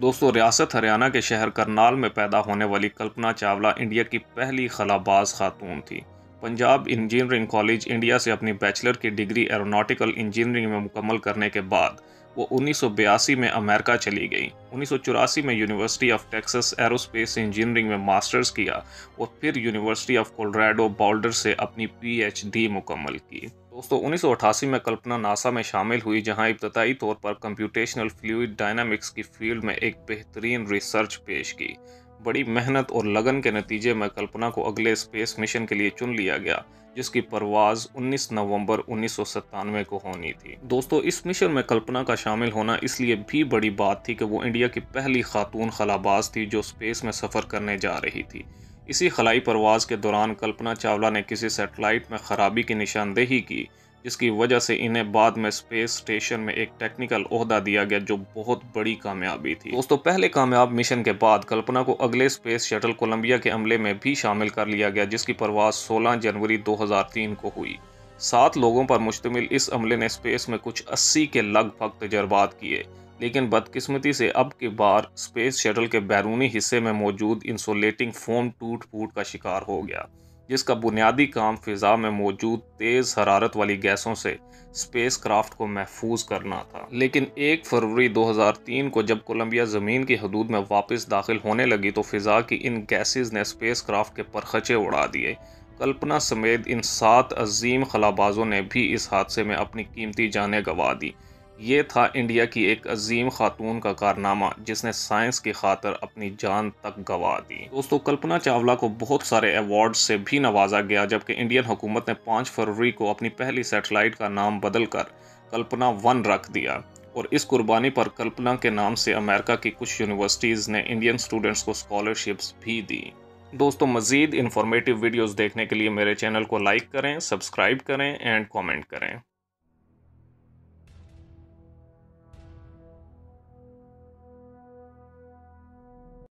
दोस्तों, रियासत हरियाणा के शहर करनाल में पैदा होने वाली कल्पना चावला इंडिया की पहली खलाबाज खातून थी। पंजाब इंजीनियरिंग कॉलेज इंडिया से अपनी बैचलर की डिग्री एरोनॉटिकल इंजीनियरिंग में मुकम्मल करने के बाद वो 1982 में अमेरिका चली गई। 1984 में university of Texas aerospace engineering में मास्टर्स किया और फिर यूनिवर्सिटी ऑफ कोलोराडो बाउल्डर से अपनी पीएचडी मुकम्मल की। दोस्तों, 1988 में कल्पना नासा में शामिल हुई, जहां इब्तदाई तौर पर कंप्यूटेशनल फ्लूइड डायनामिक्स की फील्ड में एक बेहतरीन रिसर्च पेश की। बड़ी मेहनत और लगन के नतीजे में कल्पना को अगले स्पेस मिशन के लिए चुन लिया गया, जिसकी परवाज 19 नवंबर 1997 को होनी थी। दोस्तों, इस मिशन में कल्पना का शामिल होना इसलिए भी बड़ी बात थी कि वो इंडिया की पहली खातून खलाबाज थी जो स्पेस में सफ़र करने जा रही थी। इसी खलाई परवाज के दौरान कल्पना चावला ने किसी सैटेलाइट में खराबी की निशानदेही की, जिसकी वजह से इन्हें बाद में स्पेस स्टेशन में एक टेक्निकल ओहदा दिया गया, जो बहुत बड़ी कामयाबी थी। दोस्तों, पहले कामयाब मिशन के बाद कल्पना को अगले स्पेस शटल कोलंबिया के अमले में भी शामिल कर लिया गया, जिसकी परवाज 16 जनवरी 2003 को हुई। 7 लोगों पर मुश्तमिल इस अमले ने स्पेस में कुछ 80 के लगभग तजर्बात किए, लेकिन बदकिस्मती से अब की बार स्पेस शटल के बैरूनी हिस्से में मौजूद इंसुलेटिंग फोम टूट फूट का शिकार हो गया, जिसका बुनियादी काम फिजा में मौजूद तेज़ हरारत वाली गैसों से स्पेस क्राफ्ट को महफूज करना था। लेकिन 1 फरवरी 2003 को जब कोलंबिया ज़मीन की हदूद में वापस दाखिल होने लगी तो फिजा की इन गैसेस ने स्पेस क्राफ्ट के परखचे उड़ा दिए। कल्पना समेत इन 7 अजीम खलाबाजों ने भी इस हादसे में अपनी कीमती जानें गंवा दी। ये था इंडिया की एक अजीम खातून का कारनामा, जिसने साइंस की खातर अपनी जान तक गंवा दी। दोस्तों, कल्पना चावला को बहुत सारे अवार्ड से भी नवाजा गया, जबकि इंडियन हुकूमत ने 5 फरवरी को अपनी पहली सैटेलाइट का नाम बदलकर कल्पना 1 रख दिया और इस कुर्बानी पर कल्पना के नाम से अमेरिका की कुछ यूनिवर्सिटीज़ ने इंडियन स्टूडेंट्स को स्कॉलरशिप्स भी दी। दोस्तों, मज़ीद इंफॉर्मेटिव वीडियोज़ देखने के लिए मेरे चैनल को लाइक करें, सब्सक्राइब करें एंड कॉमेंट करें।